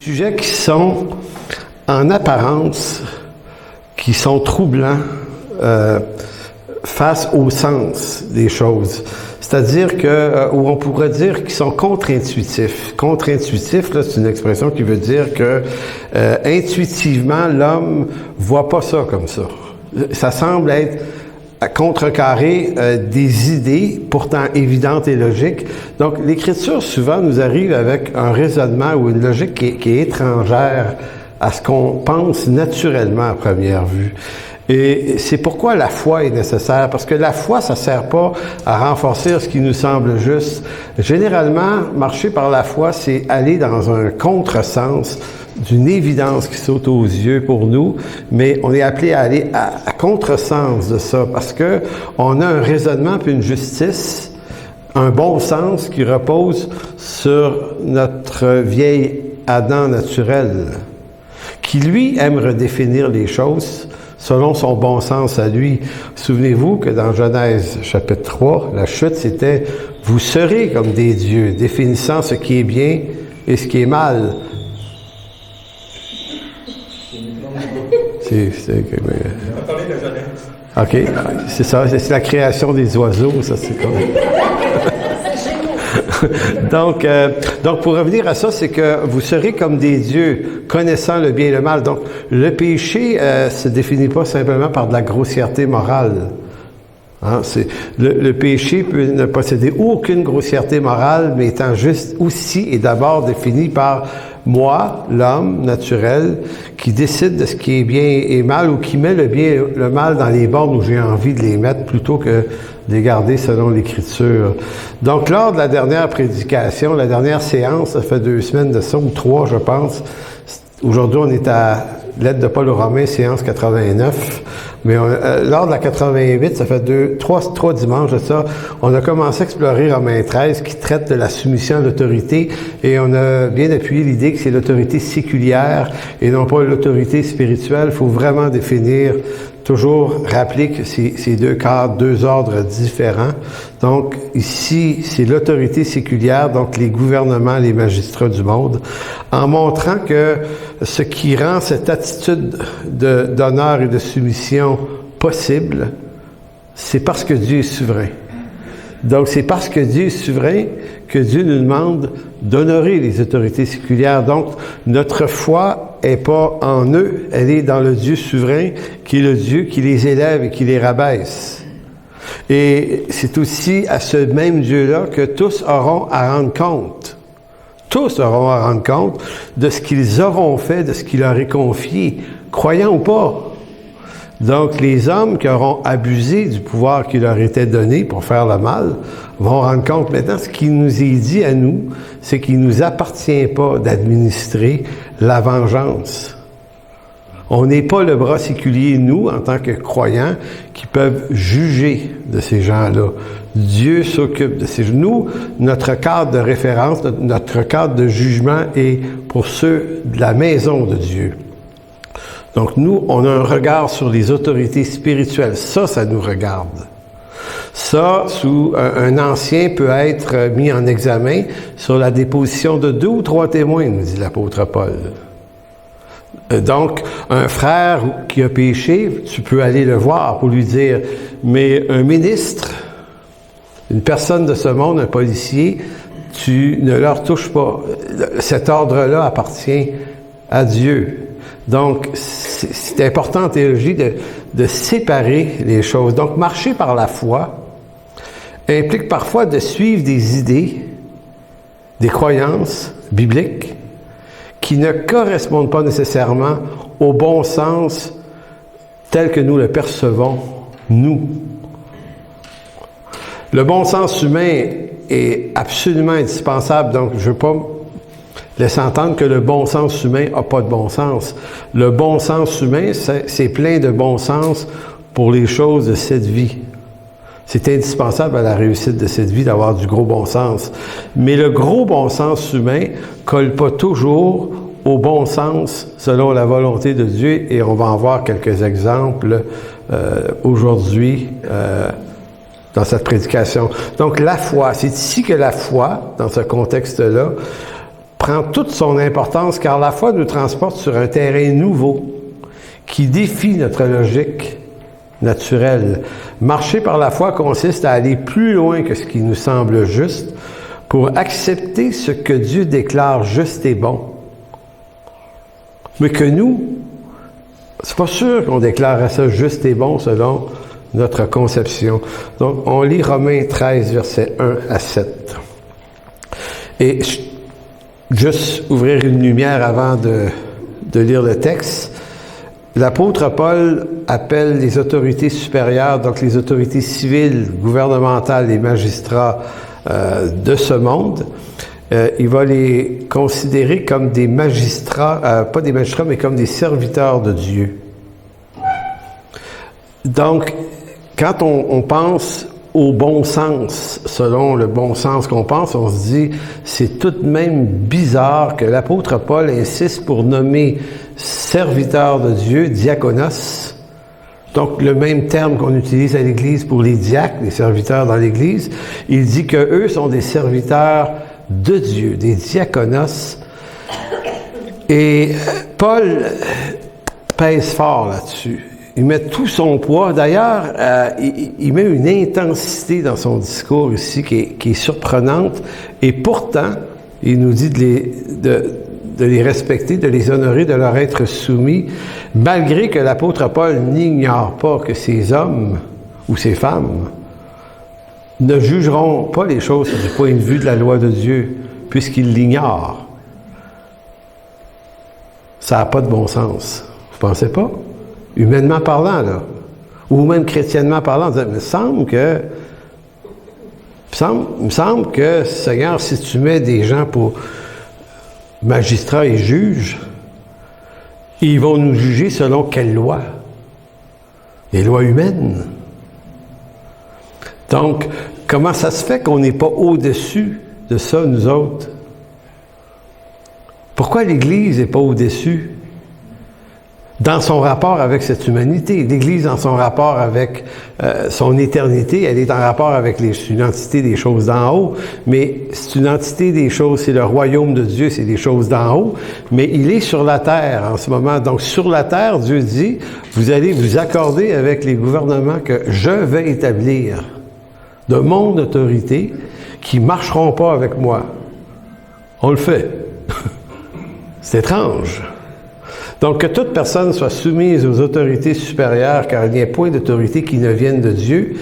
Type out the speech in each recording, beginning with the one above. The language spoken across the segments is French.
Sujets qui sont, en apparence, qui sont troublants face au sens des choses. C'est-à-dire que, ou on pourrait dire qu'ils sont contre-intuitifs. Contre-intuitif, là, c'est une expression qui veut dire que, intuitivement, l'homme voit pas ça comme ça. Ça semble être à contrecarrer des idées pourtant évidentes et logiques. Donc, l'Écriture, souvent, nous arrive avec un raisonnement ou une logique qui est étrangère à ce qu'on pense naturellement à première vue. Et c'est pourquoi la foi est nécessaire, parce que la foi, ça sert pas à renforcer ce qui nous semble juste. Généralement, marcher par la foi, c'est aller dans un contresens d'une évidence qui saute aux yeux pour nous, mais on est appelé à aller à contresens de ça, parce que on a un raisonnement puis une justice, un bon sens qui repose sur notre vieil Adam naturel, qui lui aime redéfinir les choses selon son bon sens à lui. Souvenez-vous que dans Genèse chapitre 3, la chute, c'était « Vous serez comme des dieux, définissant ce qui est bien et ce qui est mal. » OK, c'est ça, c'est la création des oiseaux, ça c'est comme... Donc, pour revenir à ça, c'est que vous serez comme des dieux, connaissant le bien et le mal. Donc, le péché se définit pas simplement par de la grossièreté morale. Hein, le péché peut ne posséder aucune grossièreté morale, mais étant juste aussi et d'abord défini par moi, l'homme naturel, qui décide de ce qui est bien et mal, ou qui met le bien et le mal dans les bornes où j'ai envie de les mettre, plutôt que de les garder selon l'Écriture. Donc, lors de la dernière prédication, la dernière séance, ça fait 2 semaines de ça, ou 3, je pense. Aujourd'hui, on est à Lettre de Paul aux Romains, séance 89. Mais lors de la 88, ça fait 3 dimanches de ça, on a commencé à explorer Romains 13 qui traite de la soumission à l'autorité, et on a bien appuyé l'idée que c'est l'autorité séculière et non pas l'autorité spirituelle. Il faut vraiment définir, toujours rappeler que c'est 2 cadres, 2 ordres différents. Donc ici, c'est l'autorité séculière, donc les gouvernements, les magistrats du monde, en montrant que ce qui rend cette attitude d'honneur et de soumission possible, c'est parce que Dieu est souverain. Donc, c'est parce que Dieu est souverain que Dieu nous demande d'honorer les autorités séculières. Donc, notre foi est pas en eux, elle est dans le Dieu souverain, qui est le Dieu qui les élève et qui les rabaisse. Et c'est aussi à ce même Dieu-là que tous auront à rendre compte. Tous auront à rendre compte de ce qu'ils auront fait, de ce qu'il leur est confié, croyant ou pas. Donc, les hommes qui auront abusé du pouvoir qui leur était donné pour faire le mal vont rendre compte maintenant, ce qui nous est dit à nous, c'est qu'il ne nous appartient pas d'administrer la vengeance. On n'est pas le bras séculier, nous, en tant que croyants, qui peuvent juger de ces gens-là. Dieu s'occupe de ces gens. Nous, notre cadre de référence, notre cadre de jugement est pour ceux de la maison de Dieu. Donc nous, on a un regard sur les autorités spirituelles. Ça nous regarde. Ça, sous un ancien peut être mis en examen sur la déposition de 2 ou 3 témoins, nous dit l'apôtre Paul. Donc, un frère qui a péché, tu peux aller le voir pour lui dire, mais un ministre, une personne de ce monde, un policier, tu ne leur touches pas. Cet ordre-là appartient à Dieu. Donc, c'est important en théologie de séparer les choses. Donc, marcher par la foi implique parfois de suivre des idées, des croyances bibliques qui ne correspondent pas nécessairement au bon sens tel que nous le percevons, nous. Le bon sens humain est absolument indispensable, donc je ne veux pas laisser entendre que le bon sens humain n'a pas de bon sens. Le bon sens humain, c'est plein de bon sens pour les choses de cette vie. C'est indispensable à la réussite de cette vie d'avoir du gros bon sens. Mais le gros bon sens humain colle pas toujours au bon sens selon la volonté de Dieu, et on va en voir quelques exemples aujourd'hui dans cette prédication. Donc la foi, c'est ici que la foi, dans ce contexte-là, prend toute son importance car la foi nous transporte sur un terrain nouveau qui défie notre logique naturelle. Marcher par la foi consiste à aller plus loin que ce qui nous semble juste pour accepter ce que Dieu déclare juste et bon. Mais que nous, c'est pas sûr qu'on déclare ça juste et bon selon notre conception. Donc, on lit Romains 13, versets 1 à 7. Et juste ouvrir une lumière avant de lire le texte. L'apôtre Paul appelle les autorités supérieures, donc les autorités civiles, gouvernementales, les magistrats de ce monde. Il va les considérer comme des magistrats, pas des magistrats, mais comme des serviteurs de Dieu. Donc, quand on pense au bon sens, selon le bon sens qu'on pense, on se dit, c'est tout de même bizarre que l'apôtre Paul insiste pour nommer serviteurs de Dieu, diakonos, donc le même terme qu'on utilise à l'Église pour les diacres, les serviteurs dans l'Église. Il dit que eux sont des serviteurs de Dieu, des diakonos. Et Paul pèse fort là-dessus. Il met tout son poids. D'ailleurs, il met une intensité dans son discours ici qui est surprenante. Et pourtant, il nous dit de les respecter, de les honorer, de leur être soumis, malgré que l'apôtre Paul n'ignore pas que ces hommes ou ces femmes ne jugeront pas les choses du point de vue de la loi de Dieu, puisqu'ils l'ignorent. Ça n'a pas de bon sens. Vous pensez pas? Humainement parlant, là. Ou même chrétiennement parlant, il me semble que, Seigneur, si tu mets des gens pour magistrats et juges, ils vont nous juger selon quelle loi? Les lois humaines. Donc, comment ça se fait qu'on n'est pas au-dessus de ça, nous autres? Pourquoi l'Église n'est pas au-dessus? Dans son rapport avec cette humanité. L'Église, dans son rapport avec son éternité, elle est en rapport avec une entité des choses d'en haut, mais c'est une entité des choses, c'est le royaume de Dieu, c'est des choses d'en haut, mais il est sur la terre en ce moment. Donc, sur la terre, Dieu dit, vous allez vous accorder avec les gouvernements que je vais établir de mon autorité, qui marcheront pas avec moi. On le fait. C'est étrange. Donc, que toute personne soit soumise aux autorités supérieures, car il n'y a point d'autorité qui ne vienne de Dieu,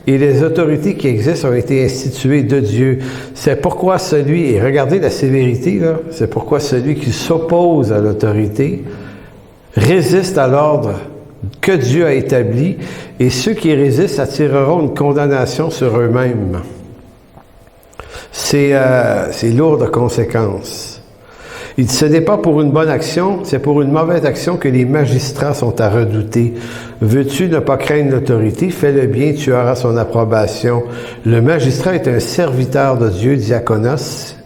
et les autorités qui existent ont été instituées de Dieu. C'est pourquoi celui, et regardez la sévérité, là, c'est pourquoi celui qui s'oppose à l'autorité résiste à l'ordre que Dieu a établi, et ceux qui résistent attireront une condamnation sur eux-mêmes. C'est lourd de conséquences. Il dit, ce n'est pas pour une bonne action, c'est pour une mauvaise action que les magistrats sont à redouter. Veux-tu ne pas craindre l'autorité? Fais le bien, tu auras son approbation. Le magistrat est un serviteur de Dieu, diakonos,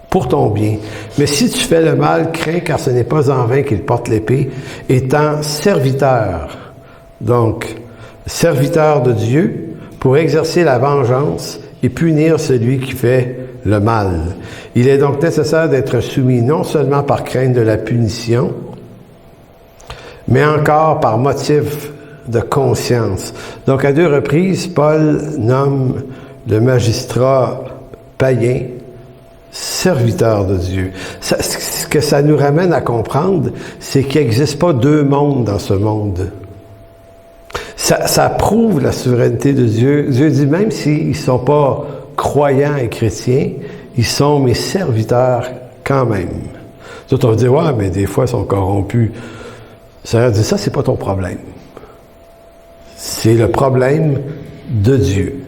pour ton bien. Mais si tu fais le mal, crains, car ce n'est pas en vain qu'il porte l'épée, étant serviteur. Donc, serviteur de Dieu, pour exercer la vengeance et punir celui qui fait le mal. Il est donc nécessaire d'être soumis non seulement par crainte de la punition, mais encore par motif de conscience. Donc, à 2 reprises, Paul nomme le magistrat païen serviteur de Dieu. Ce que ça nous ramène à comprendre, c'est qu'il n'existe pas 2 mondes dans ce monde. Ça prouve la souveraineté de Dieu. Dieu dit, même s'ils ne sont pas croyants et chrétiens, ils sont mes serviteurs quand même. D'autres vont dire, ouais, mais des fois, ils sont corrompus. Ça veut dire, ça, c'est pas ton problème. C'est le problème de Dieu.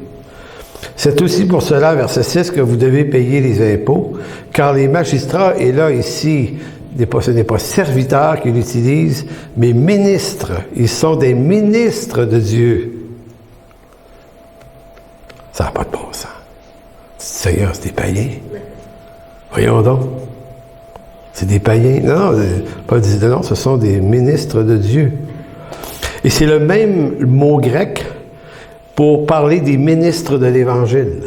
C'est aussi pour cela, verset 6, que vous devez payer les impôts, car les magistrats, et là, ici, ce n'est pas serviteurs qu'ils utilisent, mais ministres. Ils sont des ministres de Dieu. Ça n'a pas de bon sens. Seigneur, c'est des païens. Voyons donc. C'est des païens. Non, ce sont des ministres de Dieu. Et c'est le même mot grec pour parler des ministres de l'Évangile.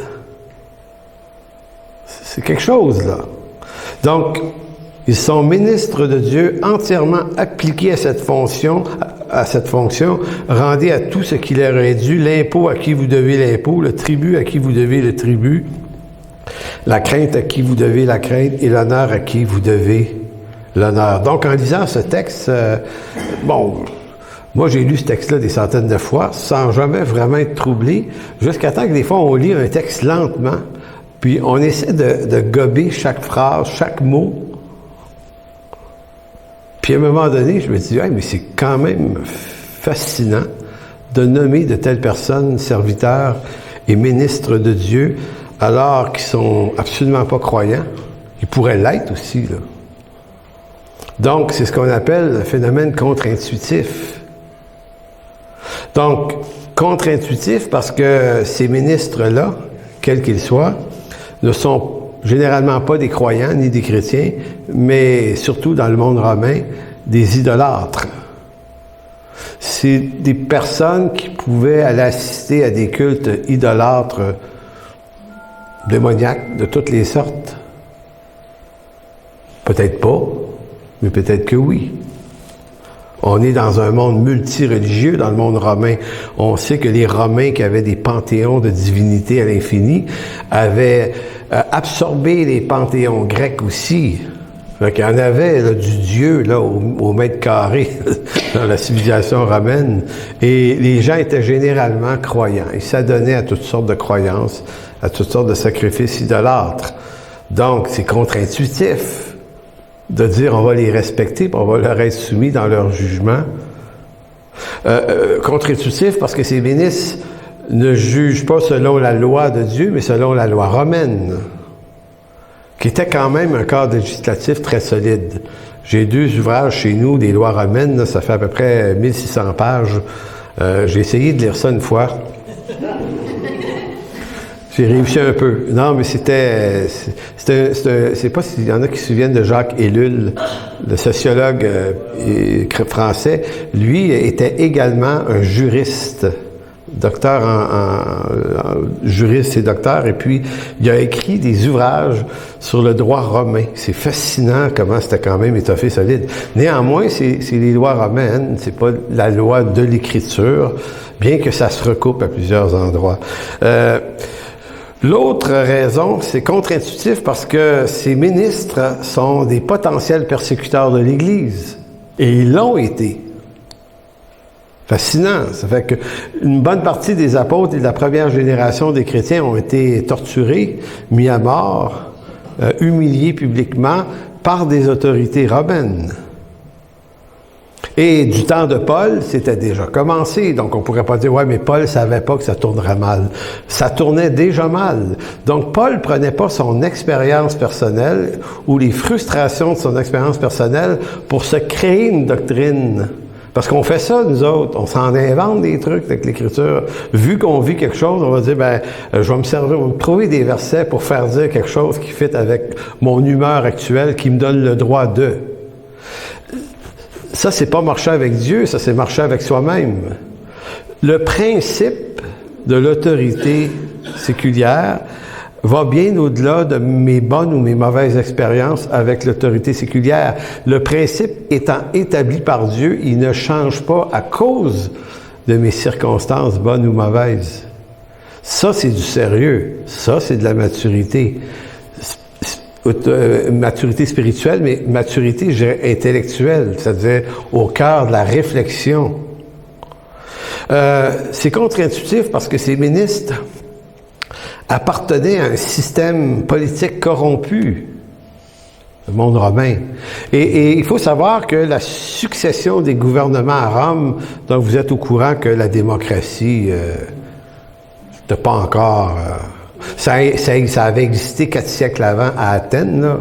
C'est quelque chose, là. Donc, ils sont ministres de Dieu, entièrement appliqués à cette fonction, rendez à tout ce qui leur est dû, l'impôt à qui vous devez l'impôt, le tribut à qui vous devez le tribut, la crainte à qui vous devez la crainte et l'honneur à qui vous devez l'honneur. Donc, en lisant ce texte, moi, j'ai lu ce texte-là des centaines de fois, sans jamais vraiment être troublé, jusqu'à temps que des fois, on lit un texte lentement, puis on essaie de gober chaque phrase, chaque mot. Puis à un moment donné, je me dis, hey, mais c'est quand même fascinant de nommer de telles personnes serviteurs et ministres de Dieu, alors qu'ils sont absolument pas croyants. Ils pourraient l'être aussi, là. Donc, c'est ce qu'on appelle le phénomène contre-intuitif. Donc, contre-intuitif parce que ces ministres-là, quels qu'ils soient, ne sont généralement pas des croyants ni des chrétiens, mais surtout dans le monde romain, des idolâtres. C'est des personnes qui pouvaient aller assister à des cultes idolâtres démoniaques de toutes les sortes. Peut-être pas, mais peut-être que oui. On est dans un monde multireligieux, dans le monde romain. On sait que les Romains qui avaient des panthéons de divinités à l'infini avaient absorbé les panthéons grecs aussi. Fait qu'il y en avait là, du Dieu là, au mètre carré dans la civilisation romaine. Et les gens étaient généralement croyants. Ils s'adonnaient à toutes sortes de croyances, à toutes sortes de sacrifices idolâtres. Donc, c'est contre-intuitif de dire on va les respecter, puis on va leur être soumis dans leur jugement. Contre-intuitif parce que ces ministres ne jugent pas selon la loi de Dieu, mais selon la loi romaine, qui était quand même un cadre législatif très solide. J'ai 2 ouvrages chez nous, des lois romaines, là, ça fait à peu près 1600 pages. J'ai essayé de lire ça une fois. J'ai réussi un peu. Non, mais c'est pas s'il y en a qui se souviennent de Jacques Ellul, le sociologue français. Lui était également un juriste, docteur en juriste et docteur, et puis il a écrit des ouvrages sur le droit romain. C'est fascinant comment c'était quand même étoffé, solide. Néanmoins, c'est les lois romaines, c'est pas la loi de l'écriture, bien que ça se recoupe à plusieurs endroits. L'autre raison, c'est contre-intuitif parce que ces ministres sont des potentiels persécuteurs de l'Église. Et ils l'ont été. Fascinant. Ça fait qu'une bonne partie des apôtres et de la première génération des chrétiens ont été torturés, mis à mort, humiliés publiquement par des autorités romaines. Et du temps de Paul, c'était déjà commencé. Donc, on pourrait pas dire, ouais, mais Paul savait pas que ça tournerait mal. Ça tournait déjà mal. Donc, Paul prenait pas son expérience personnelle ou les frustrations de son expérience personnelle pour se créer une doctrine. Parce qu'on fait ça, nous autres. On s'en invente des trucs avec l'Écriture. Vu qu'on vit quelque chose, on va dire, je vais me trouver des versets pour faire dire quelque chose qui fit avec mon humeur actuelle, qui me donne le droit de. Ça, c'est pas marcher avec Dieu, ça, c'est marcher avec soi-même. Le principe de l'autorité séculière va bien au-delà de mes bonnes ou mes mauvaises expériences avec l'autorité séculière. Le principe étant établi par Dieu, il ne change pas à cause de mes circonstances bonnes ou mauvaises. Ça, c'est du sérieux. Ça, c'est de la maturité. Maturité spirituelle, mais maturité, je dirais, intellectuelle, c'est-à-dire au cœur de la réflexion. C'est contre-intuitif parce que ces ministres appartenaient à un système politique corrompu, le monde romain. Et il faut savoir que la succession des gouvernements à Rome, donc vous êtes au courant que la démocratie n'a pas encore... Ça avait existé 4 siècles avant à Athènes, là,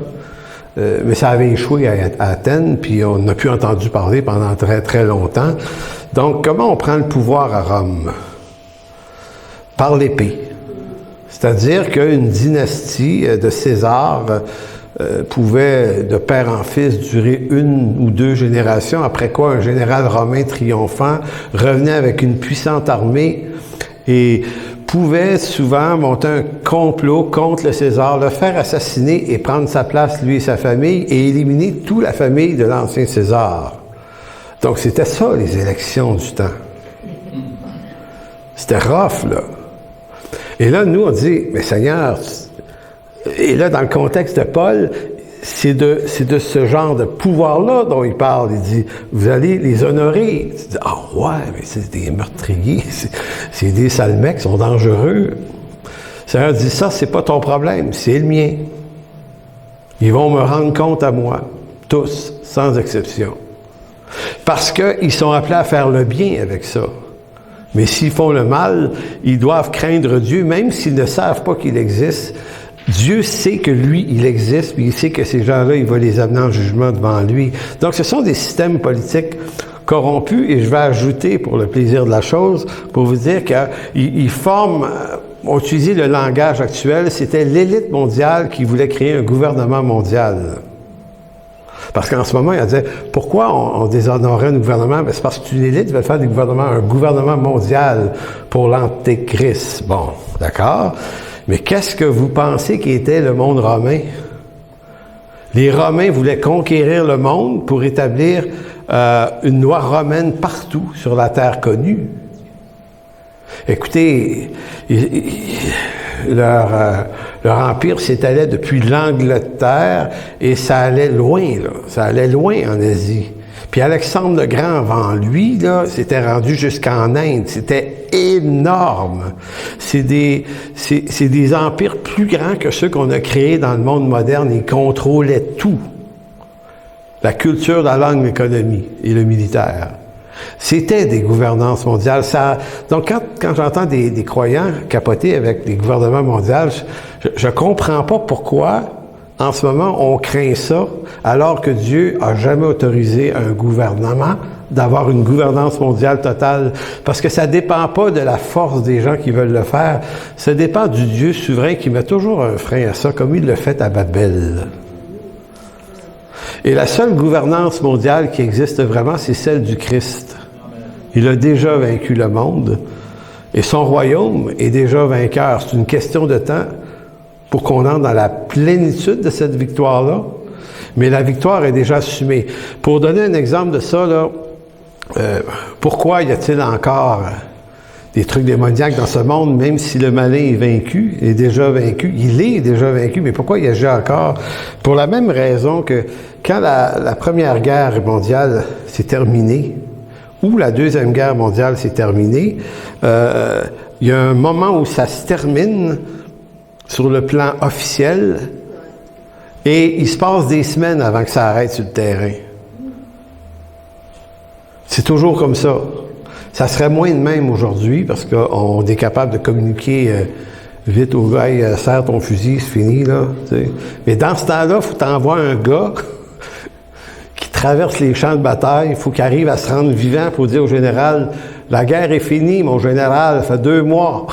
mais ça avait échoué à Athènes, puis on n'a plus entendu parler pendant très, très longtemps. Donc, comment on prend le pouvoir à Rome? Par l'épée. C'est-à-dire qu'une dynastie de César pouvait, de père en fils, durer 1 ou 2 générations, après quoi un général romain triomphant revenait avec une puissante armée et pouvait souvent monter un complot contre le César, le faire assassiner et prendre sa place, lui et sa famille, et éliminer toute la famille de l'ancien César. Donc, c'était ça, les élections du temps. C'était rough, là. Et là, nous, on dit, mais Seigneur, et là, dans le contexte de Paul, c'est de ce genre de pouvoir-là dont il parle. Il dit, vous allez les honorer. Tu dis, ouais, mais c'est des meurtriers, c'est des sales mecs, ils sont dangereux. Le Seigneur dit, ça, c'est pas ton problème, c'est le mien. Ils vont me rendre compte à moi, tous, sans exception. Parce qu'ils sont appelés à faire le bien avec ça. Mais s'ils font le mal, ils doivent craindre Dieu, même s'ils ne savent pas qu'il existe. Dieu sait que lui, il existe, puis il sait que ces gens-là, il va les amener en jugement devant lui. Donc, ce sont des systèmes politiques corrompus, et je vais ajouter, pour le plaisir de la chose, pour vous dire qu'ils forment, ont utilisé le langage actuel, c'était l'élite mondiale qui voulait créer un gouvernement mondial. Parce qu'en ce moment, il a dit, pourquoi on déshonorerait un gouvernement? Ben, c'est parce que une élite veut faire un gouvernement mondial pour l'Antéchrist. Bon, d'accord. Mais qu'est-ce que vous pensez qu'était le monde romain? Les Romains voulaient conquérir le monde pour établir une loi romaine partout sur la terre connue. Écoutez, leur empire s'étalait depuis l'Angleterre et ça allait loin, là. Ça allait loin en Asie. Puis Alexandre le Grand, avant lui, là, s'était rendu jusqu'en Inde. C'était énorme. C'est des empires plus grands que ceux qu'on a créés dans le monde moderne. Ils contrôlaient tout. La culture, la langue, l'économie et le militaire. C'était des gouvernances mondiales. Donc, quand j'entends des croyants capoter avec des gouvernements mondiaux, je comprends pas pourquoi, en ce moment, on craint ça, alors que Dieu a jamais autorisé un gouvernement d'avoir une gouvernance mondiale totale. Parce que ça dépend pas de la force des gens qui veulent le faire. Ça dépend du Dieu souverain qui met toujours un frein à ça, comme il le fait à Babel. Et la seule gouvernance mondiale qui existe vraiment, c'est celle du Christ. Il a déjà vaincu le monde et son royaume est déjà vainqueur. C'est une question de temps pour qu'on entre dans la plénitude de cette victoire-là. Mais la victoire est déjà assumée. Pour donner un exemple de ça, là, pourquoi y a-t-il encore des trucs démoniaques dans ce monde, même si le malin est vaincu, est déjà vaincu? Il est déjà vaincu, mais pourquoi il agit encore? Pour la même raison que quand la Première Guerre mondiale s'est terminée, ou la Deuxième Guerre mondiale s'est terminée, il y a un moment où ça se termine sur le plan officiel, et il se passe des semaines avant que ça arrête sur le terrain. C'est toujours comme ça. Ça serait moins de même aujourd'hui, parce qu'on est capable de communiquer vite au gars, hey, serre ton fusil, c'est fini, là. T'sais. Mais dans ce temps-là, il faut t'envoyer un gars qui traverse les champs de bataille, il faut qu'il arrive à se rendre vivant pour dire au général, la guerre est finie, mon général, ça fait 2 mois.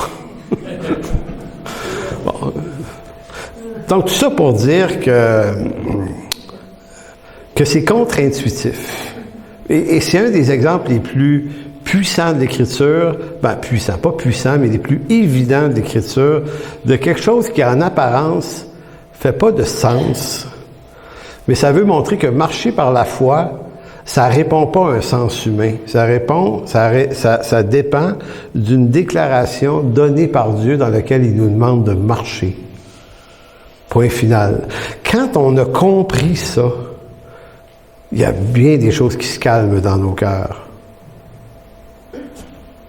Bon. Donc, tout ça pour dire que c'est contre-intuitif. Et c'est un des exemples les plus puissants de l'Écriture, pas puissant, mais les plus évidents de l'Écriture, de quelque chose qui, en apparence, fait pas de sens, mais ça veut montrer que marcher par la foi, ça répond pas à un sens humain. Ça dépend d'une déclaration donnée par Dieu dans laquelle il nous demande de marcher. Point final. Quand on a compris ça, il y a bien des choses qui se calment dans nos cœurs.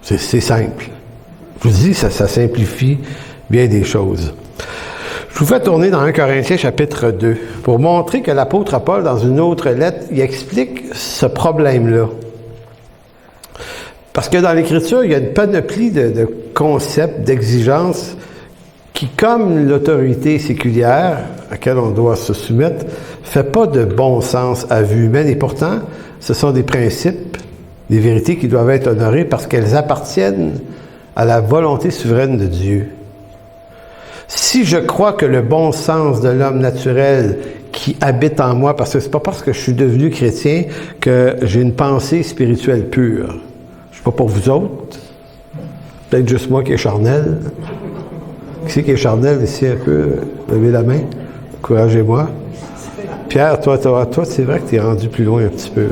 C'est simple. Je vous dis, ça simplifie bien des choses. Je vous fais tourner dans 1 Corinthiens chapitre 2 pour montrer que l'apôtre Paul, dans une autre lettre, il explique ce problème-là. Parce que dans l'Écriture, il y a une panoplie de concepts, d'exigences qui, comme l'autorité séculière à laquelle on doit se soumettre, fait pas de bon sens à vue humaine. Et pourtant, ce sont des principes, des vérités qui doivent être honorées parce qu'elles appartiennent à la volonté souveraine de Dieu. Si je crois que le bon sens de l'homme naturel qui habite en moi, parce que c'est pas parce que je suis devenu chrétien que j'ai une pensée spirituelle pure. Je sais pas pour vous autres, Peut-être juste moi qui est charnel. Qui c'est qui est charnel ici un peu? Levez la main. Encouragez-moi. Pierre, toi, c'est vrai que tu es rendu plus loin un petit peu.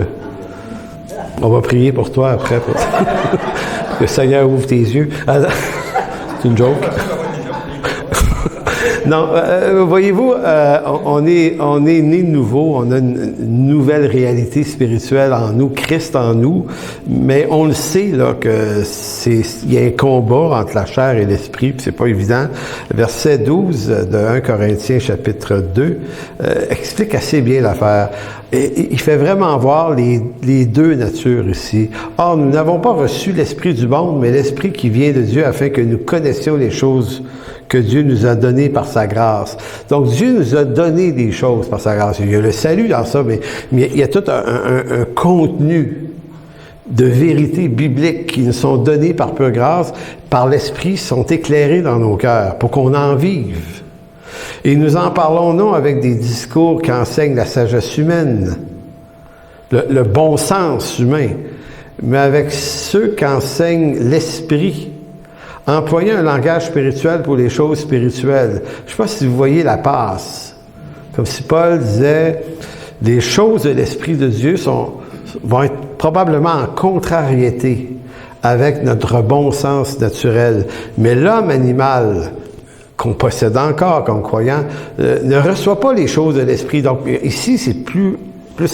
On va prier pour toi après. Pour... que le Seigneur ouvre tes yeux. Alors, c'est une joke. Non, voyez-vous, on est né de nouveau, on a une nouvelle réalité spirituelle en nous, Christ en nous, mais on le sait là que il y a un combat entre la chair et l'esprit, puis c'est pas évident. Verset 12 de 1 Corinthiens chapitre 2 explique assez bien l'affaire. Et il fait vraiment voir les deux natures ici. Or, nous n'avons pas reçu l'esprit du monde, mais l'esprit qui vient de Dieu afin que nous connaissions les choses que Dieu nous a données par sa grâce. Donc, Dieu nous a donné des choses par sa grâce. Il y a le salut dans ça, mais il y a tout un contenu de vérités bibliques qui nous sont données par pure grâce, par l'Esprit, sont éclairés dans nos cœurs pour qu'on en vive. Et nous en parlons non avec des discours qui enseignent la sagesse humaine, le bon sens humain, mais avec ceux qui enseignent l'esprit, employant un langage spirituel pour les choses spirituelles. Je ne sais pas si vous voyez la passe. Comme si Paul disait, les choses de l'Esprit de Dieu vont être probablement en contrariété avec notre bon sens naturel. Mais l'homme animal, qu'on possède encore comme croyant, ne reçoit pas les choses de l'Esprit. Donc ici, c'est plus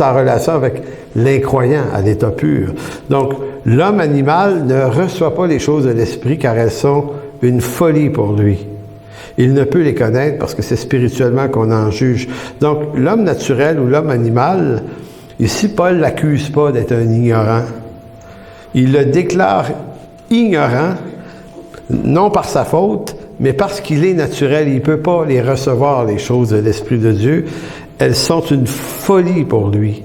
en relation avec l'incroyant à l'état pur. Donc, l'homme animal ne reçoit pas les choses de l'esprit car elles sont une folie pour lui. Il ne peut les connaître parce que c'est spirituellement qu'on en juge. Donc, l'homme naturel ou l'homme animal, ici, Paul l'accuse pas d'être un ignorant. Il le déclare ignorant, non par sa faute, mais parce qu'il est naturel. Il ne peut pas les recevoir, les choses de l'Esprit de Dieu. Elles sont une folie pour lui.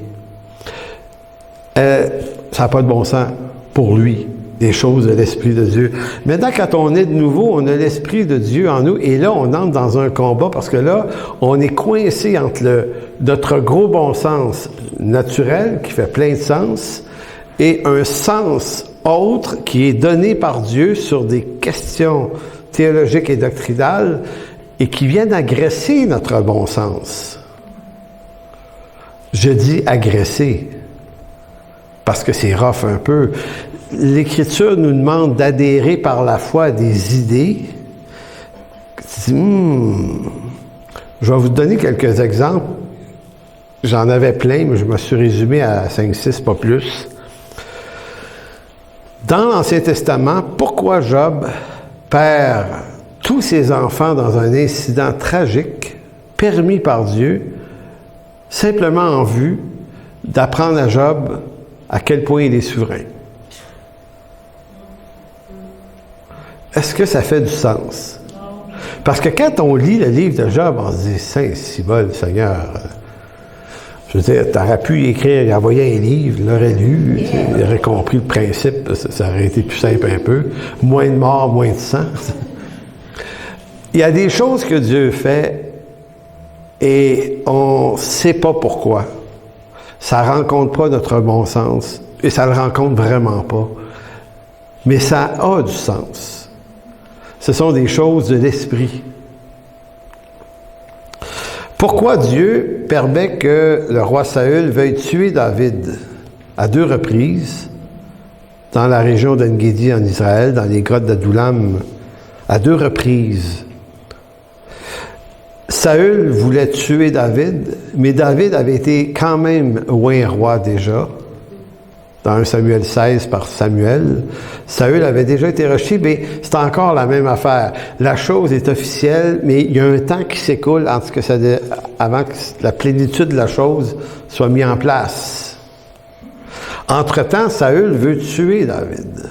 Ça n'a pas de bon sens pour lui, les choses de l'Esprit de Dieu. Maintenant, quand on est de nouveau, on a l'Esprit de Dieu en nous, et là, on entre dans un combat, parce que là, on est coincé entre notre gros bon sens naturel, qui fait plein de sens, et un sens autre qui est donné par Dieu sur des questions théologiques et doctrinales, et qui viennent agresser notre bon sens. Je dis agresser, parce que c'est rough un peu. L'Écriture nous demande d'adhérer par la foi à des idées. Je vais vous donner quelques exemples. J'en avais plein, mais je me suis résumé à 5-6, pas plus. Dans l'Ancien Testament, pourquoi Job perd tous ses enfants dans un incident tragique, permis par Dieu, simplement en vue d'apprendre à Job à quel point il est souverain? Est-ce que ça fait du sens? Parce que quand on lit le livre de Job, on se dit, Saint-Cybole, Seigneur, je veux dire, tu aurais pu écrire, envoyer un livre, il l'aurait lu, il aurait compris le principe, ça aurait été plus simple un peu. Moins de mort, moins de sang. Il y a des choses que Dieu fait et on ne sait pas pourquoi. Ça ne rencontre pas notre bon sens. Et ça ne le rencontre vraiment pas. Mais ça a du sens. Ce sont des choses de l'esprit. Pourquoi Dieu permet que le roi Saül veuille tuer David à 2 reprises dans la région d'En-Guédi en Israël, dans les grottes d'Adullam, à 2 reprises? Saül voulait tuer David, mais David avait été quand même oint roi déjà, dans 1 Samuel 16 par Samuel. Saül avait déjà été rejeté, mais c'est encore la même affaire. La chose est officielle, mais il y a un temps qui s'écoule avant que la plénitude de la chose soit mise en place. Entre-temps, Saül veut tuer David.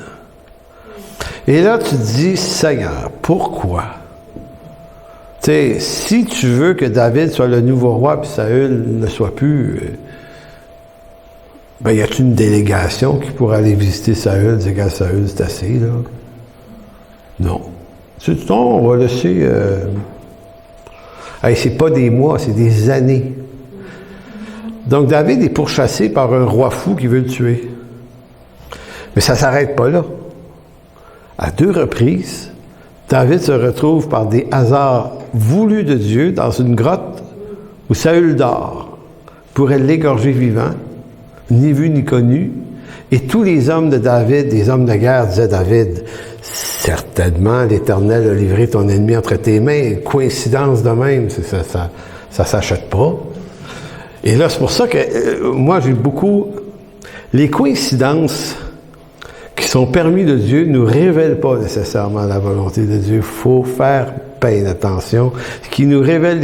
Et là, tu te dis, Seigneur, pourquoi? Tu sais, si tu veux que David soit le nouveau roi, puis Saül ne soit plus, y a-t-il une délégation qui pourrait aller visiter Saül, dire qu'à Saül, c'est assez, là? Non. Tu dis, non, on va laisser... c'est pas des mois, c'est des années. Donc, David est pourchassé par un roi fou qui veut le tuer. Mais ça ne s'arrête pas là. À 2 reprises, David se retrouve par des hasards voulus de Dieu dans une grotte où Saül dort, pourrait l'égorger vivant, ni vu ni connu. Et tous les hommes de David, des hommes de guerre, disaient David, certainement l'Éternel a livré ton ennemi entre tes mains. Coïncidence de même, ça s'achète pas. Et là, c'est pour ça que moi, j'ai beaucoup... Les coïncidences qui sont permis de Dieu ne nous révèlent pas nécessairement la volonté de Dieu. Il faut faire bien attention. Ce qui nous révèle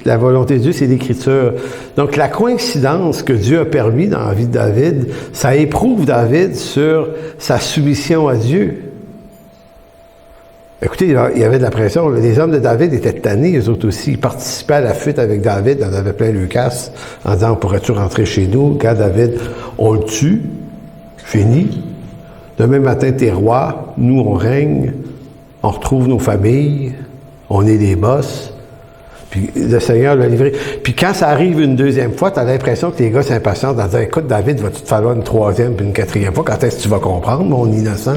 la volonté de Dieu, c'est l'Écriture. Donc, la coïncidence que Dieu a permis dans la vie de David, ça éprouve David sur sa soumission à Dieu. Écoutez, il y avait de la pression. Les hommes de David étaient tannés, eux autres aussi. Ils participaient à la fuite avec David. On avait plein le casse en disant, pourrais-tu rentrer chez nous? Quand David, on le tue. Fini. Demain matin, t'es roi. Nous, on règne. On retrouve nos familles. On est des boss. Puis le Seigneur l'a livré. Puis quand ça arrive une deuxième fois, t'as l'impression que les gars s'impatientent en disant, écoute, David, va-tu te falloir une troisième puis une quatrième fois? Quand est-ce que tu vas comprendre, mon innocent?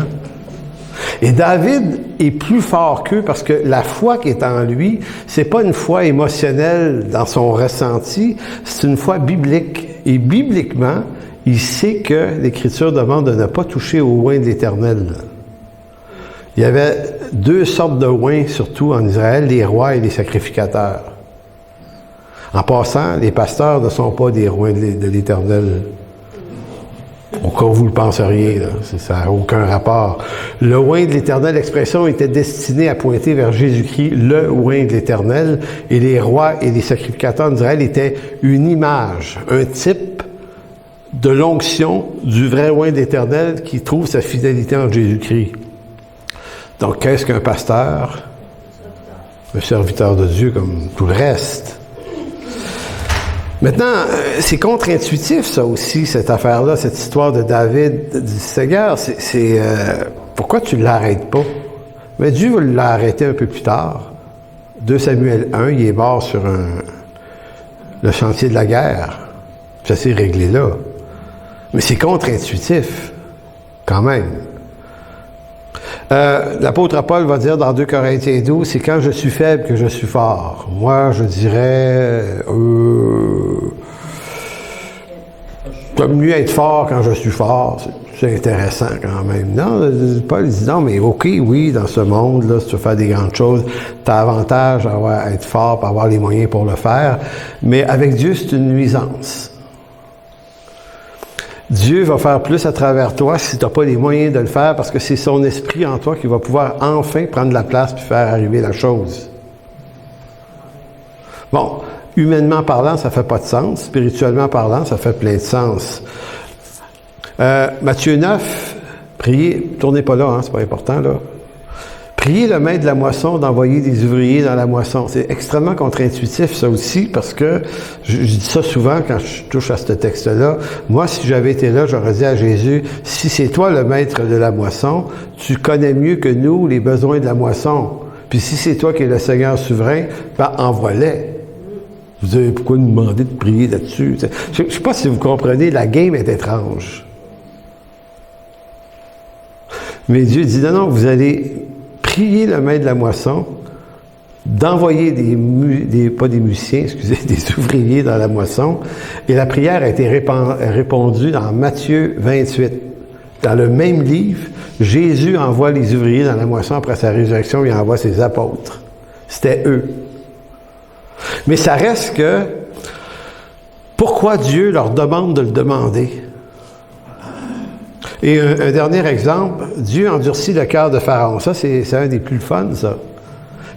Et David est plus fort qu'eux parce que la foi qui est en lui, c'est pas une foi émotionnelle dans son ressenti, c'est une foi biblique. Et bibliquement, il sait que l'Écriture demande de ne pas toucher au oint de l'Éternel. Il y avait 2 sortes de oints, surtout en Israël, les rois et les sacrificateurs. En passant, les pasteurs ne sont pas des oints de l'Éternel. Au cas où vous ne le penseriez, là, ça n'a aucun rapport. Le oint de l'Éternel, l'expression était destinée à pointer vers Jésus-Christ, le oint de l'Éternel, et les rois et les sacrificateurs d'Israël étaient une image, un type de l'onction du vrai oint de l'Éternel qui trouve sa fidélité en Jésus-Christ. Donc, qu'est-ce qu'un pasteur? Un serviteur de Dieu comme tout le reste. Maintenant, c'est contre-intuitif, ça aussi, cette affaire-là, cette histoire de David, du Seigneur. Pourquoi tu ne l'arrêtes pas? Mais Dieu va l'arrêter un peu plus tard. 2 Samuel 1, il est mort sur le chantier de la guerre. Ça s'est réglé là. Mais c'est contre-intuitif, quand même. L'apôtre Paul va dire dans 2 Corinthiens 12, c'est quand je suis faible que je suis fort. Moi, je dirais, j'aime mieux être fort quand je suis fort. C'est intéressant quand même. Non, Paul dit non, mais OK, oui, dans ce monde-là, si tu veux faire des grandes choses, tu as avantage à être fort, à avoir les moyens pour le faire. Mais avec Dieu, c'est une nuisance. Dieu va faire plus à travers toi si tu n'as pas les moyens de le faire parce que c'est son esprit en toi qui va pouvoir enfin prendre la place puis faire arriver la chose. Bon, humainement parlant, ça fait pas de sens. Spirituellement parlant, ça fait plein de sens. Matthieu 9, priez, tournez pas là, hein, c'est pas important là. Priez le maître de la moisson d'envoyer des ouvriers dans la moisson. C'est extrêmement contre-intuitif, ça aussi, parce que je dis ça souvent quand je touche à ce texte-là. Moi, si j'avais été là, j'aurais dit à Jésus, si c'est toi le maître de la moisson, tu connais mieux que nous les besoins de la moisson. Puis si c'est toi qui es le Seigneur souverain, ben envoie-les. Vous avez pourquoi nous demander de prier là-dessus? Je ne sais pas si vous comprenez, la game est étrange. Mais Dieu dit, non, vous allez prier le maître de la moisson d'envoyer pas des musiciens, excusez, des ouvriers dans la moisson. Et la prière a été répondue dans Matthieu 28. Dans le même livre, Jésus envoie les ouvriers dans la moisson après sa résurrection, il envoie ses apôtres. C'était eux. Mais ça reste que, pourquoi Dieu leur demande de le demander? Et un dernier exemple, Dieu endurcit le cœur de Pharaon. Ça, c'est un des plus fun, ça.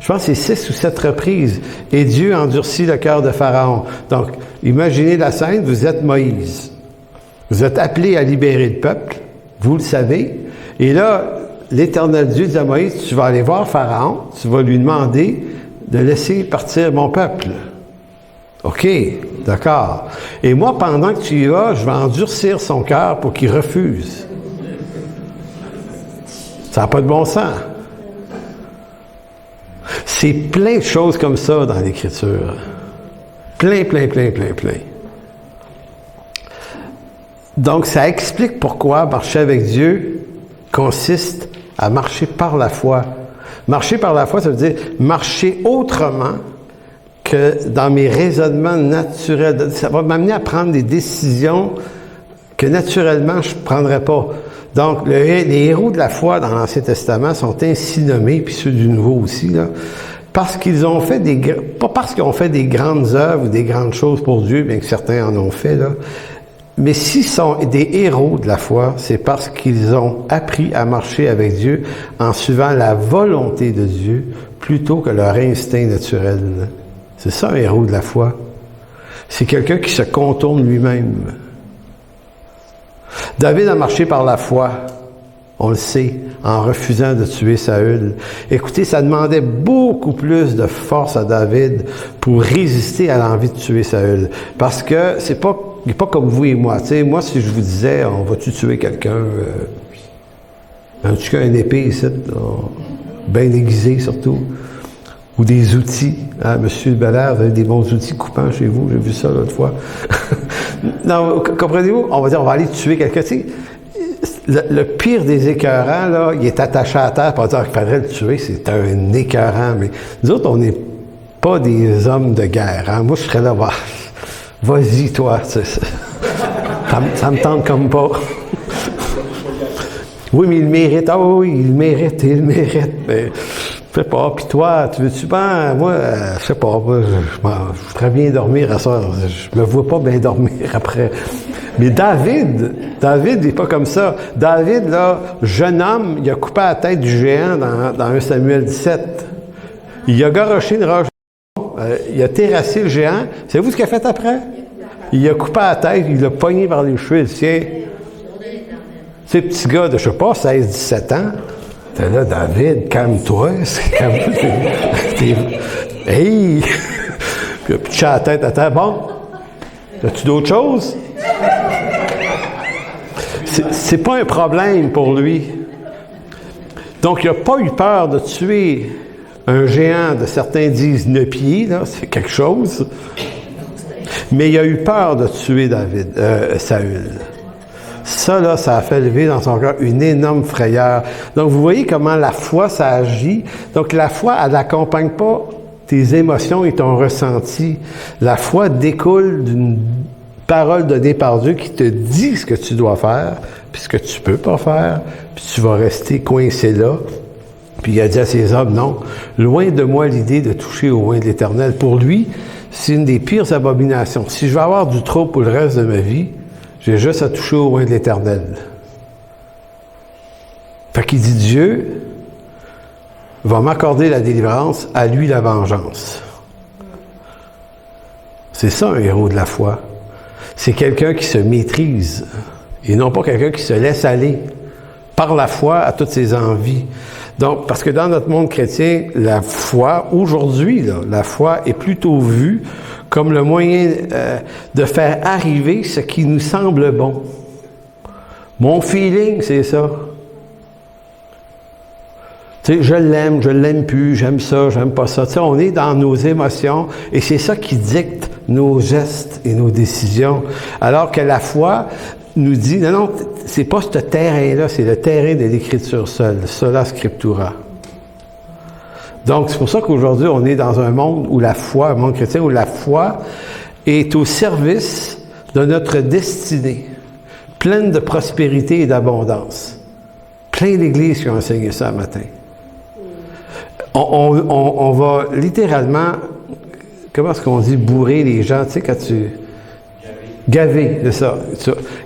Je pense que c'est 6 ou 7 reprises. Et Dieu endurcit le cœur de Pharaon. Donc, imaginez la scène, vous êtes Moïse. Vous êtes appelé à libérer le peuple, vous le savez. Et là, l'Éternel Dieu dit à Moïse, tu vas aller voir Pharaon, tu vas lui demander de laisser partir mon peuple. OK, d'accord. Et moi, pendant que tu y vas, je vais endurcir son cœur pour qu'il refuse. Ça n'a pas de bon sens. C'est plein de choses comme ça dans l'Écriture. Plein. Donc, ça explique pourquoi marcher avec Dieu consiste à marcher par la foi. Marcher par la foi, ça veut dire marcher autrement que dans mes raisonnements naturels. Ça va m'amener à prendre des décisions que naturellement je ne prendrais pas. Donc, les héros de la foi dans l'Ancien Testament sont ainsi nommés, puis ceux du Nouveau aussi, là, parce qu'ils ont fait pas parce qu'ils ont fait des grandes œuvres ou des grandes choses pour Dieu, bien que certains en ont fait, là, mais s'ils sont des héros de la foi, c'est parce qu'ils ont appris à marcher avec Dieu en suivant la volonté de Dieu plutôt que leur instinct naturel. C'est ça un héros de la foi. C'est quelqu'un qui se contourne lui-même. David a marché par la foi, on le sait, en refusant de tuer Saül. Écoutez, ça demandait beaucoup plus de force à David pour résister à l'envie de tuer Saül. Parce que il n'est pas comme vous et moi. Tu sais, moi, si je vous disais, on va-tu tuer quelqu'un, en tout cas une épée ici, bien aiguisée surtout, ou des outils. Hein, Monsieur Belair, vous avez des bons outils coupants chez vous, j'ai vu ça l'autre fois. Non, comprenez-vous? On va dire, on va aller tuer quelqu'un. Tu sais, le pire des écœurants, là, il est attaché à terre, pour dire qu'il faudrait le tuer, c'est un écœurant. Mais nous autres, on n'est pas des hommes de guerre. Hein? Moi, je serais là, vas-y, toi. Ça me tente comme pas. Oui, mais il mérite. Ah oui, il mérite. Mais, je sais pas. Puis toi, tu veux-tu bien? Moi, je sais pas. Moi, je voudrais bien dormir à ça. Je me vois pas bien dormir après. Mais David, il n'est pas comme ça. David, là, jeune homme, il a coupé la tête du géant dans 1 Samuel 17. Il a garoché une roche. Il a terrassé le géant. Savez-vous ce qu'il a fait après? Il a coupé la tête, il l'a pogné par les cheveux. Tiens, ces petits gars de, je sais pas, 16-17 ans, t'es là, David, calme-toi. Hey! Puis il a pitché la tête à terre. Bon, as-tu d'autres choses? C'est pas un problème pour lui. Donc, il n'a pas eu peur de tuer un géant de certains disent 9 pieds, là, c'est quelque chose. Mais il a eu peur de tuer Saül. Ça, là, ça a fait lever dans son cœur une énorme frayeur. Donc, vous voyez comment la foi, ça agit. Donc, la foi, elle n'accompagne pas tes émotions et ton ressenti. La foi découle d'une parole donnée par Dieu qui te dit ce que tu dois faire, puis ce que tu peux pas faire, puis tu vas rester coincé là. Puis il a dit à ses hommes, non, loin de moi l'idée de toucher au oint de l'Éternel. Pour lui, c'est une des pires abominations. Si je veux avoir du trouble pour le reste de ma vie, j'ai juste à toucher au oint de l'Éternel. Fait qu'il dit, Dieu va m'accorder la délivrance, à lui la vengeance. C'est ça un héros de la foi. C'est quelqu'un qui se maîtrise et non pas quelqu'un qui se laisse aller par la foi à toutes ses envies. Donc, parce que dans notre monde chrétien, la foi, aujourd'hui, là, la foi est plutôt vue comme le moyen de faire arriver ce qui nous semble bon. Mon feeling, c'est ça. Tu sais, je l'aime plus, j'aime ça, j'aime pas ça. Tu sais, on est dans nos émotions et c'est ça qui dicte nos gestes et nos décisions. Alors que la foi nous dit, non, c'est pas ce terrain-là, c'est le terrain de l'Écriture seule, sola scriptura. Donc, c'est pour ça qu'aujourd'hui, on est dans un monde où la foi, un monde chrétien, où la foi est au service de notre destinée, pleine de prospérité et d'abondance. Plein d'églises qui ont enseigné ça un matin. On va littéralement, comment est-ce qu'on dit, bourrer les gens, tu sais, quand tu... Gaver, c'est ça.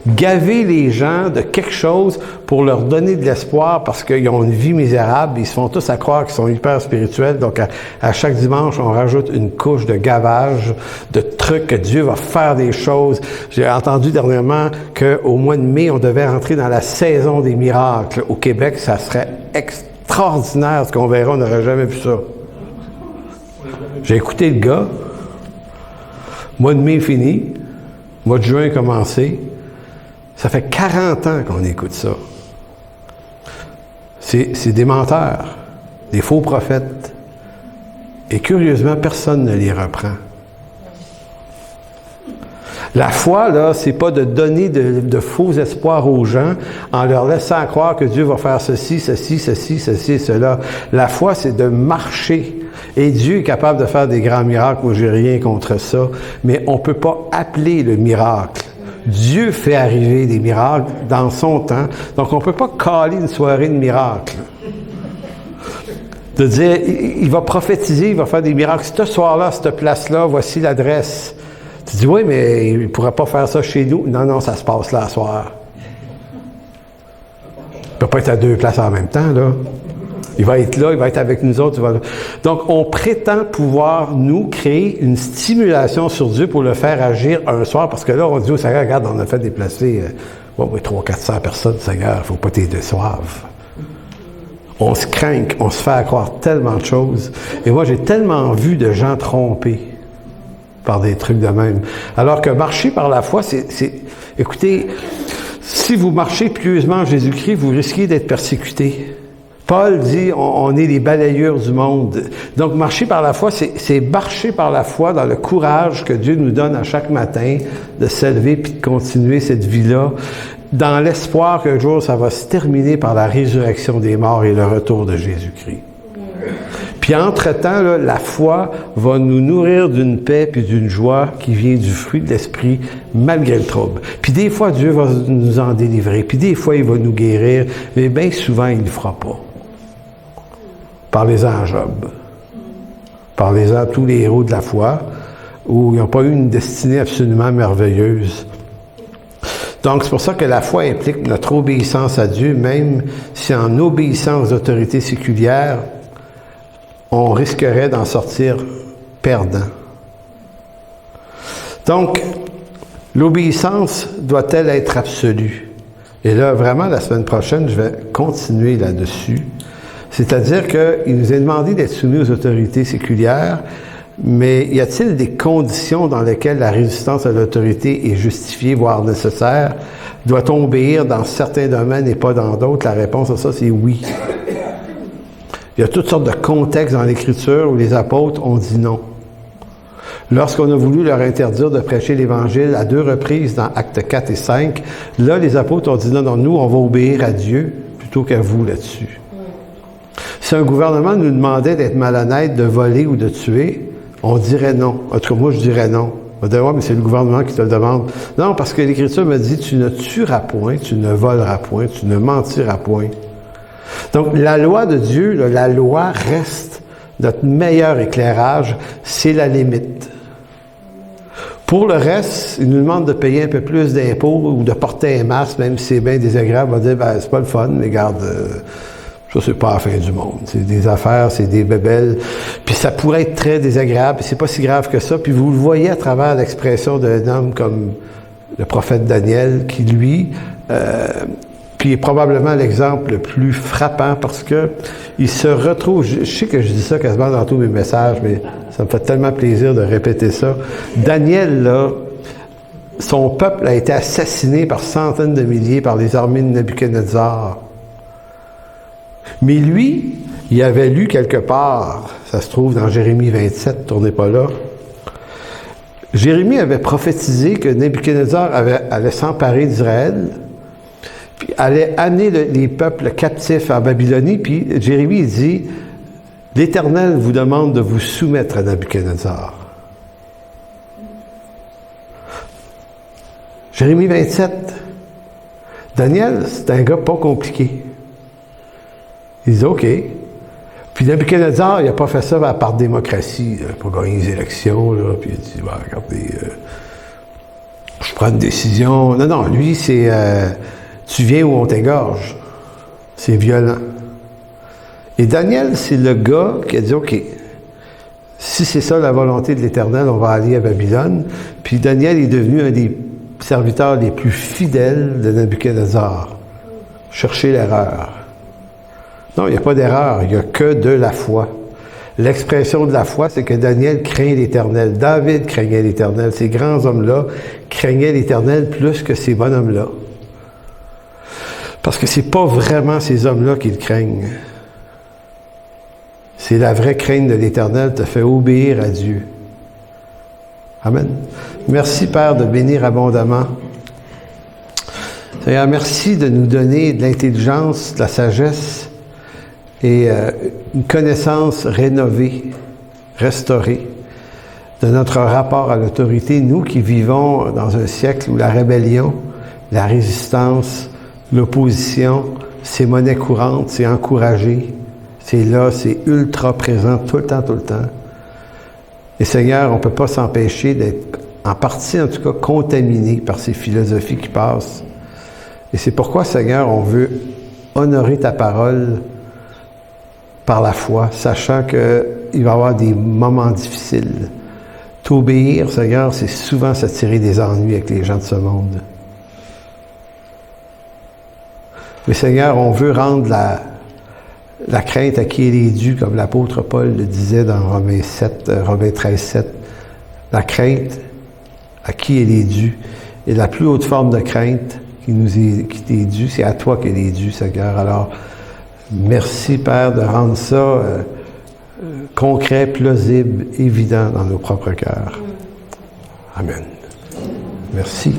Gaver les gens de quelque chose pour leur donner de l'espoir parce qu'ils ont une vie misérable, ils se font tous à croire qu'ils sont hyper spirituels. Donc, à chaque dimanche, on rajoute une couche de gavage, de trucs que Dieu va faire des choses. J'ai entendu dernièrement qu'au mois de mai, on devait rentrer dans la saison des miracles. Au Québec, ça serait extraordinaire ce qu'on verra, on n'aurait jamais vu ça. J'ai écouté le gars. Mois de mai fini. Mois de juin commencé. Ça fait 40 ans qu'on écoute ça. C'est des menteurs, des faux prophètes. Et curieusement, personne ne les reprend. La foi, là, c'est pas de donner de faux espoirs aux gens en leur laissant croire que Dieu va faire ceci, ceci, ceci, ceci et cela. La foi, c'est de marcher. Et Dieu est capable de faire des grands miracles. Moi, j'ai rien contre ça. Mais on peut pas appeler le miracle. Dieu fait arriver des miracles dans son temps. Donc, on peut pas caler une soirée de miracles. De dire, il va prophétiser, il va faire des miracles. Ce soir-là, cette place-là, voici l'adresse. Tu dis, oui, mais il ne pourra pas faire ça chez nous. Non, non, ça se passe là, ce soir. Il ne peut pas être à deux places en même temps, là. Il va être là, il va être avec nous autres. Donc, on prétend pouvoir, nous, créer une stimulation sur Dieu pour le faire agir un soir, parce que là, on dit au Seigneur, regarde, on a fait déplacer 300-400 personnes, Seigneur, il ne faut pas t'aider décevoir. On se craint, on se fait croire tellement de choses. Et moi, j'ai tellement vu de gens trompés par des trucs de même. Alors que marcher par la foi, écoutez, si vous marchez pieusement en Jésus-Christ, vous risquez d'être persécuté. Paul dit, on est les balayeurs du monde. Donc, marcher par la foi, c'est marcher par la foi dans le courage que Dieu nous donne à chaque matin de s'élever puis de continuer cette vie-là, dans l'espoir qu'un jour, ça va se terminer par la résurrection des morts et le retour de Jésus-Christ. Puis entre-temps, là, la foi va nous nourrir d'une paix puis d'une joie qui vient du fruit de l'esprit, malgré le trouble. Puis des fois, Dieu va nous en délivrer. Puis des fois, il va nous guérir. Mais bien souvent, il ne le fera pas. Parlez-en à Job. Parlez-en à tous les héros de la foi où ils n'ont pas eu une destinée absolument merveilleuse. Donc, c'est pour ça que la foi implique notre obéissance à Dieu, même si en obéissant aux autorités séculières, on risquerait d'en sortir perdant. Donc, l'obéissance doit-elle être absolue? Et là, vraiment, la semaine prochaine, je vais continuer là-dessus. C'est-à-dire qu'il nous est demandé d'être soumis aux autorités séculières, mais y a-t-il des conditions dans lesquelles la résistance à l'autorité est justifiée, voire nécessaire? Doit-on obéir dans certains domaines et pas dans d'autres? La réponse à ça, c'est oui. Il y a toutes sortes de contextes dans l'Écriture où les apôtres ont dit non. Lorsqu'on a voulu leur interdire de prêcher l'Évangile à 2 reprises dans Actes 4 et 5, là, les apôtres ont dit non, non, nous, on va obéir à Dieu plutôt qu'à vous là-dessus. Si un gouvernement nous demandait d'être malhonnête, de voler ou de tuer, on dirait non. En tout cas, moi, je dirais non. On dirait, ouais, mais c'est le gouvernement qui te le demande. Non, parce que l'Écriture me dit, tu ne tueras point, tu ne voleras point, tu ne mentiras point. Donc, la loi de Dieu, là, la loi reste notre meilleur éclairage, c'est la limite. Pour le reste, il nous demande de payer un peu plus d'impôts ou de porter un masque, même si c'est bien désagréable. On va dire, ben, c'est pas le fun, mais regarde, ça, c'est pas la fin du monde. C'est des affaires, c'est des bébelles. Puis ça pourrait être très désagréable, puis c'est pas si grave que ça. Puis vous le voyez à travers l'expression d'un homme comme le prophète Daniel, qui, lui, puis est probablement l'exemple le plus frappant parce que il se retrouve, je sais que je dis ça quasiment dans tous mes messages, mais ça me fait tellement plaisir de répéter ça. Daniel, là, son peuple a été assassiné par centaines de milliers par les armées de Nabuchodonosor. Mais lui, il avait lu quelque part, ça se trouve dans Jérémie 27, tournez pas là. Jérémie avait prophétisé que Nabuchodonosor allait s'emparer d'Israël, puis allait amener les peuples captifs en Babylonie, puis Jérémie dit, « L'Éternel vous demande de vous soumettre à Nabuchodonosor. » Jérémie 27. Daniel, c'est un gars pas compliqué. Il dit, OK. Puis Nabuchodonosor, il n'a pas fait ça par démocratie, pour gagner les élections, là, puis il dit, bah, regardez, je prends une décision. Non, non, lui, c'est... tu viens où on t'égorge. C'est violent. Et Daniel, c'est le gars qui a dit, OK, si c'est ça la volonté de l'Éternel, on va aller à Babylone. Puis Daniel est devenu un des serviteurs les plus fidèles de Nabuchodonosor. Chercher l'erreur. Non, il n'y a pas d'erreur, il n'y a que de la foi. L'expression de la foi, c'est que Daniel craint l'Éternel. David craignait l'Éternel. Ces grands hommes-là craignaient l'Éternel plus que ces bonhommes-là. Parce que c'est pas vraiment ces hommes-là qui le craignent. C'est la vraie crainte de l'Éternel te fait obéir à Dieu. Amen. Merci, Père, de bénir abondamment. Seigneur, merci de nous donner de l'intelligence, de la sagesse et une connaissance rénovée, restaurée de notre rapport à l'autorité, nous qui vivons dans un siècle où la rébellion, la résistance, l'opposition, c'est monnaie courante, c'est encouragé, c'est là, c'est ultra présent tout le temps, tout le temps. Et Seigneur, on ne peut pas s'empêcher d'être, en partie en tout cas, contaminé par ces philosophies qui passent. Et c'est pourquoi, Seigneur, on veut honorer ta parole par la foi, sachant qu'il va y avoir des moments difficiles. T'obéir, Seigneur, c'est souvent s'attirer des ennuis avec les gens de ce monde. Mais Seigneur, on veut rendre la crainte à qui elle est due, comme l'apôtre Paul le disait dans Romains 13, 7. La crainte à qui elle est due. Et la plus haute forme de crainte qui t'est due, c'est à toi qu'elle est due, Seigneur. Alors, merci, Père, de rendre ça concret, plausible, évident dans nos propres cœurs. Amen. Merci.